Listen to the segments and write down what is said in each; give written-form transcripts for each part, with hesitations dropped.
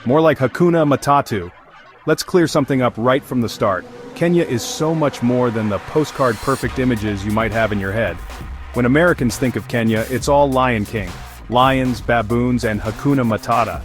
More like Hakuna Matatu. Let's clear something up right from the start. Kenya is so much more than the postcard-perfect images you might have in your head. When Americans think of Kenya, it's all Lion King. Lions, baboons, and Hakuna Matata.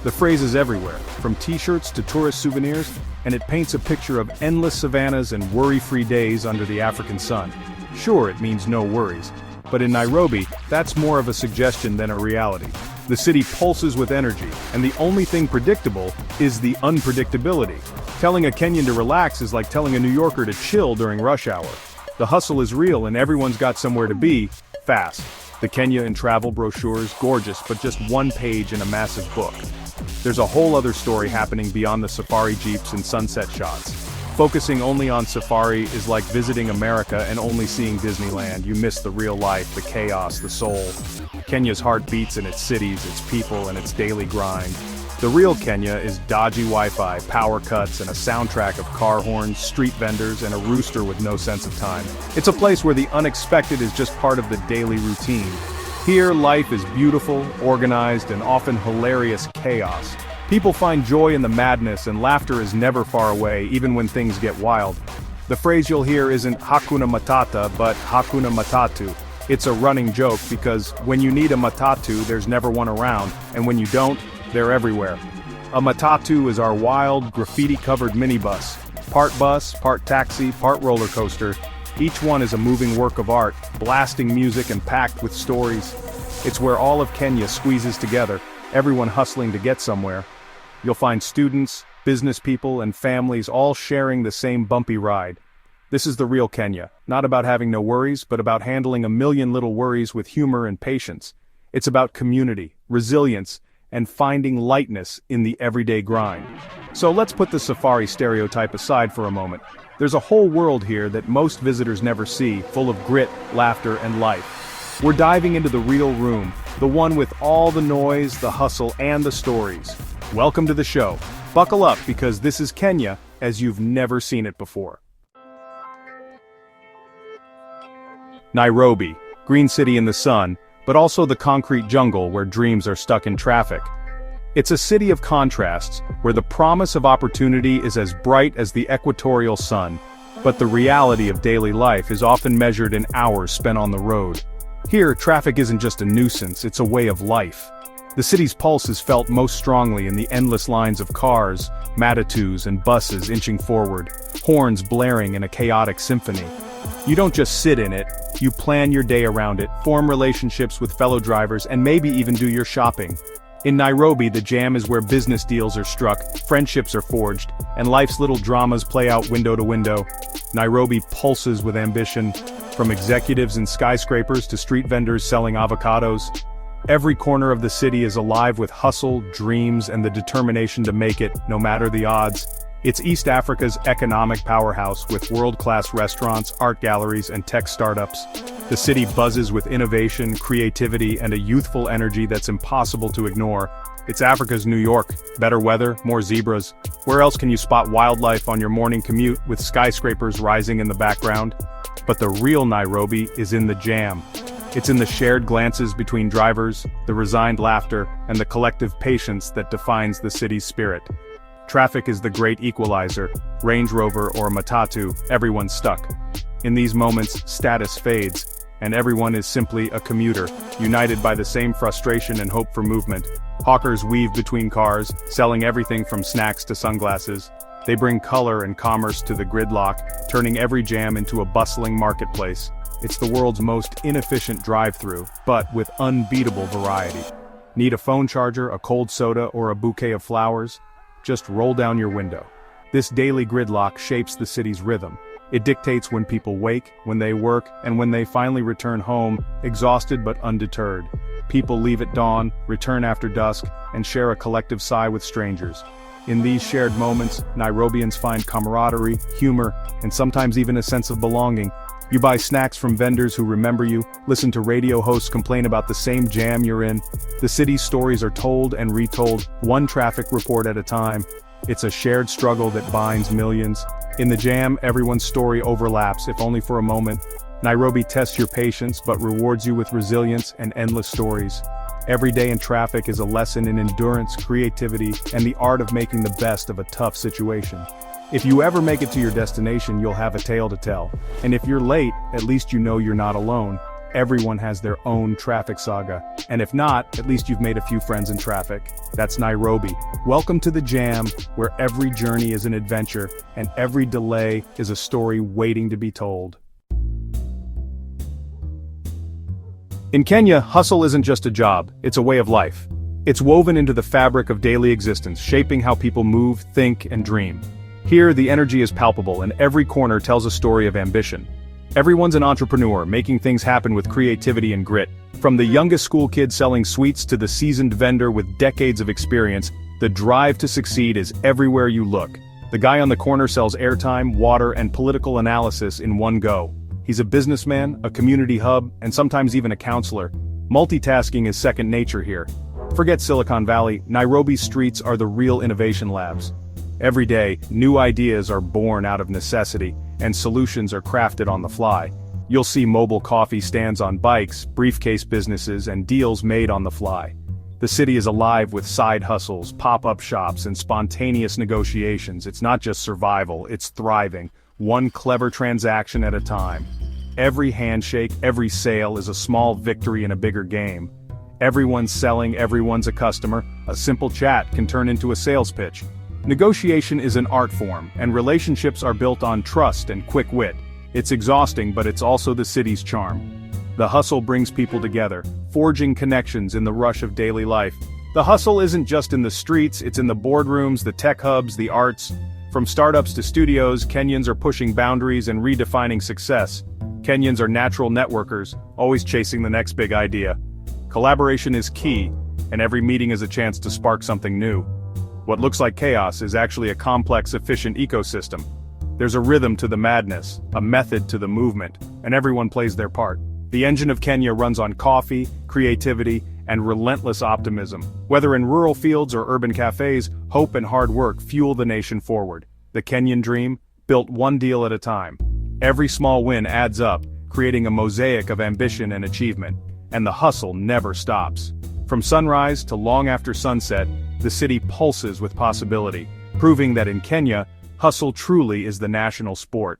The phrase is everywhere, from t-shirts to tourist souvenirs, and it paints a picture of endless savannas and worry-free days under the African sun. Sure, it means no worries, but in Nairobi, that's more of a suggestion than a reality. The city pulses with energy, and the only thing predictable is the unpredictability. Telling a Kenyan to relax is like telling a New Yorker to chill during rush hour. The hustle is real and everyone's got somewhere to be, fast. The Kenya and travel brochures, gorgeous, but just one page in a massive book. There's a whole other story happening beyond the safari jeeps and sunset shots. Focusing only on safari is like visiting America and only seeing Disneyland. You miss the real life, the chaos, the soul. Kenya's heart beats in its cities, its people, and its daily grind. The real Kenya is dodgy Wi-Fi, power cuts, and a soundtrack of car horns, street vendors, and a rooster with no sense of time. It's a place where the unexpected is just part of the daily routine. Here, life is beautiful, organized, and often hilarious chaos. People find joy in the madness, and laughter is never far away, even when things get wild. The phrase you'll hear isn't Hakuna Matata, but Hakuna Matatu. It's a running joke because when you need a matatu, there's never one around, and when you don't, they're everywhere. A matatu is our wild, graffiti-covered minibus. Part bus, part taxi, part roller coaster. Each one is a moving work of art, blasting music and packed with stories. It's where all of Kenya squeezes together, everyone hustling to get somewhere. You'll find students, business people, and families all sharing the same bumpy ride. This is the real Kenya, not about having no worries, but about handling a million little worries with humor and patience. It's about community, resilience, and finding lightness in the everyday grind. So let's put the safari stereotype aside for a moment. There's a whole world here that most visitors never see, full of grit, laughter, and life. We're diving into the real room, the one with all the noise, the hustle, and the stories. Welcome to the show. Buckle up because this is Kenya as you've never seen it before. Nairobi, green city in the sun, but also the concrete jungle where dreams are stuck in traffic. It's a city of contrasts, where the promise of opportunity is as bright as the equatorial sun, but the reality of daily life is often measured in hours spent on the road. Here, traffic isn't just a nuisance, it's a way of life. The city's pulse is felt most strongly in the endless lines of cars, matatus, and buses inching forward, horns blaring in a chaotic symphony. You don't just sit in it, you plan your day around it, form relationships with fellow drivers, and maybe even do your shopping. In Nairobi, the jam is where business deals are struck, friendships are forged, and life's little dramas play out window to window. Nairobi pulses with ambition, from executives in skyscrapers to street vendors selling avocados. Every corner of the city is alive with hustle, dreams, and the determination to make it, no matter the odds. It's East Africa's economic powerhouse with world-class restaurants, art galleries, and tech startups. The city buzzes with innovation, creativity, and a youthful energy that's impossible to ignore. It's Africa's New York. Better weather, more zebras. Where else can you spot wildlife on your morning commute with skyscrapers rising in the background? But the real Nairobi is in the jam. It's in the shared glances between drivers, the resigned laughter, and the collective patience that defines the city's spirit. Traffic is the great equalizer. Range Rover or matatu, everyone's stuck. In these moments, status fades, and everyone is simply a commuter, united by the same frustration and hope for movement. Hawkers weave between cars, selling everything from snacks to sunglasses. They bring color and commerce to the gridlock, turning every jam into a bustling marketplace. It's the world's most inefficient drive-through, but with unbeatable variety. Need a phone charger, a cold soda, or a bouquet of flowers? Just roll down your window. This daily gridlock shapes the city's rhythm. It dictates when people wake, when they work, and when they finally return home, exhausted but undeterred. People leave at dawn, return after dusk, and share a collective sigh with strangers. In these shared moments, Nairobians find camaraderie, humor, and sometimes even a sense of belonging. You buy snacks from vendors who remember you, listen to radio hosts complain about the same jam you're in. The city's stories are told and retold, one traffic report at a time. It's a shared struggle that binds millions. In the jam, everyone's story overlaps, if only for a moment. Nairobi tests your patience but rewards you with resilience and endless stories. Every day in traffic is a lesson in endurance, creativity, and the art of making the best of a tough situation. If you ever make it to your destination, you'll have a tale to tell. And if you're late, at least you know you're not alone. Everyone has their own traffic saga. And if not, at least you've made a few friends in traffic. That's Nairobi. Welcome to the Jam, where every journey is an adventure, and every delay is a story waiting to be told. In Kenya, hustle isn't just a job, it's a way of life. It's woven into the fabric of daily existence, shaping how people move, think, and dream. Here, the energy is palpable, and every corner tells a story of ambition. Everyone's an entrepreneur, making things happen with creativity and grit. From the youngest school kid selling sweets to the seasoned vendor with decades of experience, the drive to succeed is everywhere you look. The guy on the corner sells airtime, water, and political analysis in one go. He's a businessman, a community hub, and sometimes even a counselor. Multitasking is second nature here. Forget Silicon Valley, Nairobi's streets are the real innovation labs. Every day, new ideas are born out of necessity, and solutions are crafted on the fly. You'll see mobile coffee stands on bikes, briefcase businesses, and deals made on the fly. The city is alive with side hustles, pop-up shops, and spontaneous negotiations. It's not just survival, it's thriving, one clever transaction at a time. Every handshake, every sale is a small victory in a bigger game. Everyone's selling, everyone's a customer. A simple chat can turn into a sales pitch. Negotiation is an art form, and relationships are built on trust and quick wit. It's exhausting, but it's also the city's charm. The hustle brings people together, forging connections in the rush of daily life. The hustle isn't just in the streets, it's in the boardrooms, the tech hubs, the arts. From startups to studios, Kenyans are pushing boundaries and redefining success. Kenyans are natural networkers, always chasing the next big idea. Collaboration is key, and every meeting is a chance to spark something new. What looks like chaos is actually a complex, efficient ecosystem. There's a rhythm to the madness, a method to the movement, and everyone plays their part. The engine of Kenya runs on coffee, creativity, and relentless optimism. Whether in rural fields or urban cafes, hope and hard work fuel the nation forward. The Kenyan dream, built one deal at a time. Every small win adds up, creating a mosaic of ambition and achievement. And the hustle never stops. From sunrise to long after sunset, the city pulses with possibility, proving that in Kenya, hustle truly is the national sport.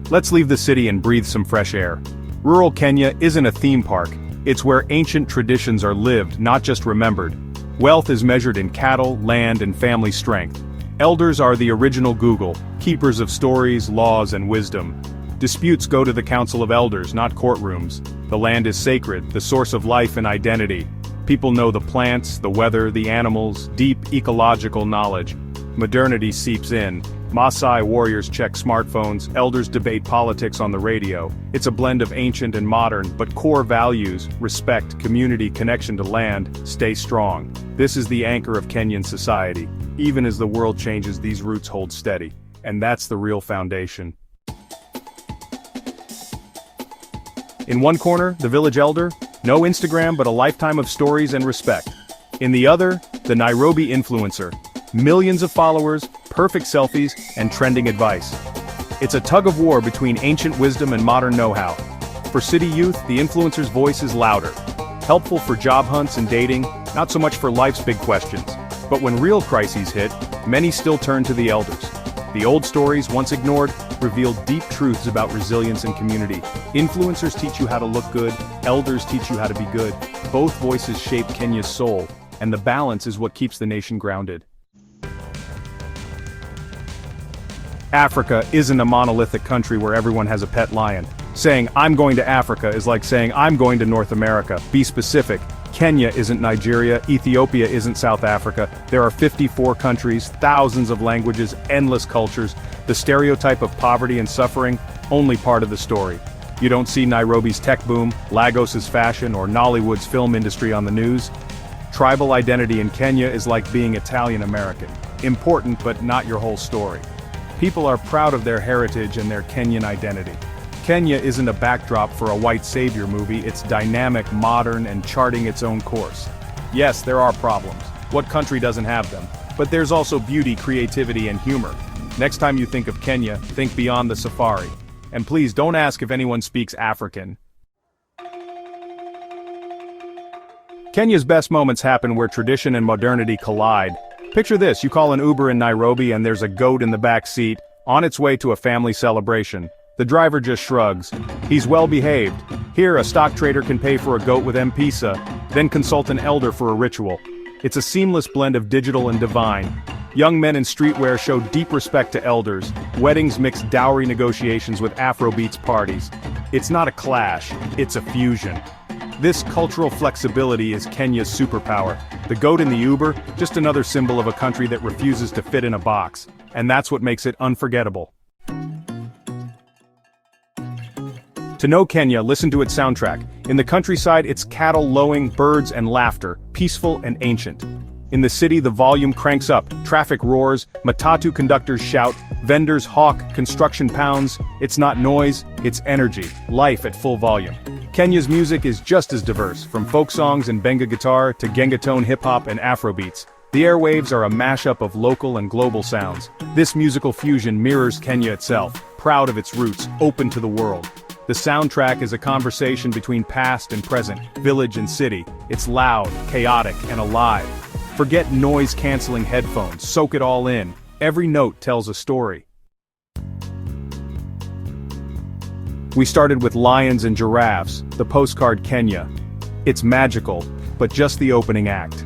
Let's leave the city and breathe some fresh air. Rural Kenya isn't a theme park, it's where ancient traditions are lived, not just remembered. Wealth is measured in cattle, land, and family strength. Elders are the original Google, keepers of stories, laws, and wisdom. Disputes go to the Council of Elders, not courtrooms. The land is sacred, the source of life and identity. People know the plants, the weather, the animals, deep ecological knowledge. Modernity seeps in. Maasai warriors check smartphones, elders debate politics on the radio. It's a blend of ancient and modern, but core values, respect, community, connection to land, stay strong. This is the anchor of Kenyan society. Even as the world changes, these roots hold steady. And that's the real foundation. In one corner, the village elder, no Instagram but a lifetime of stories and respect. In the other, the Nairobi influencer, millions of followers, perfect selfies, and trending advice. It's a tug of war between ancient wisdom and modern know-how. For city youth, the influencer's voice is louder. Helpful for job hunts and dating, not so much for life's big questions. But when real crises hit, many still turn to the elders. The old stories, once ignored, reveal deep truths about resilience and community. Influencers teach you how to look good, elders teach you how to be good. Both voices shape Kenya's soul, and the balance is what keeps the nation grounded. Africa isn't a monolithic country where everyone has a pet lion. Saying, "I'm going to Africa" is like saying, "I'm going to North America." Be specific. Kenya isn't Nigeria, Ethiopia isn't South Africa. There are 54 countries, thousands of languages, endless cultures. The stereotype of poverty and suffering, only part of the story. You don't see Nairobi's tech boom, Lagos's fashion, or Nollywood's film industry on the news. Tribal identity in Kenya is like being Italian-American. Important, but not your whole story. People are proud of their heritage and their Kenyan identity. Kenya isn't a backdrop for a white savior movie, it's dynamic, modern, and charting its own course. Yes, there are problems. What country doesn't have them? But there's also beauty, creativity, and humor. Next time you think of Kenya, think beyond the safari. And please don't ask if anyone speaks African. Kenya's best moments happen where tradition and modernity collide. Picture this, you call an Uber in Nairobi and there's a goat in the back seat, on its way to a family celebration. The driver just shrugs. He's well behaved. Here, a stock trader can pay for a goat with M-Pesa, then consult an elder for a ritual. It's a seamless blend of digital and divine. Young men in streetwear show deep respect to elders. Weddings mix dowry negotiations with Afrobeats parties. It's not a clash, it's a fusion. This cultural flexibility is Kenya's superpower. The goat in the Uber, just another symbol of a country that refuses to fit in a box. And that's what makes it unforgettable. To know Kenya, listen to its soundtrack. In the countryside, it's cattle lowing, birds and laughter, peaceful and ancient. In the city, the volume cranks up, traffic roars, matatu conductors shout, vendors hawk, construction pounds. It's not noise, it's energy, life at full volume. Kenya's music is just as diverse, from folk songs and benga guitar to gengatone hip-hop and Afrobeats. The airwaves are a mashup of local and global sounds. This musical fusion mirrors Kenya itself, proud of its roots, open to the world. The soundtrack is a conversation between past and present, village and city. It's loud, chaotic, and alive. Forget noise-canceling headphones, soak it all in. Every note tells a story. We started with lions and giraffes, the postcard Kenya. It's magical, but just the opening act.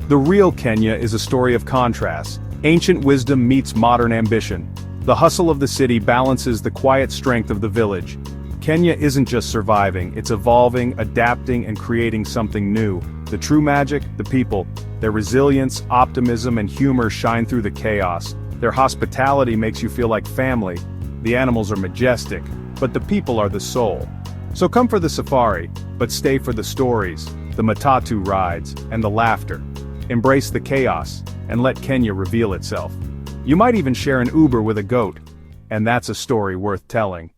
The real Kenya is a story of contrasts. Ancient wisdom meets modern ambition. The hustle of the city balances the quiet strength of the village. Kenya isn't just surviving, it's evolving, adapting, and creating something new. The true magic, the people. Their resilience, optimism, and humor shine through the chaos. Their hospitality makes you feel like family. The animals are majestic, but the people are the soul. So come for the safari, but stay for the stories, the matatu rides, and the laughter. Embrace the chaos, and let Kenya reveal itself. You might even share an Uber with a goat, and that's a story worth telling.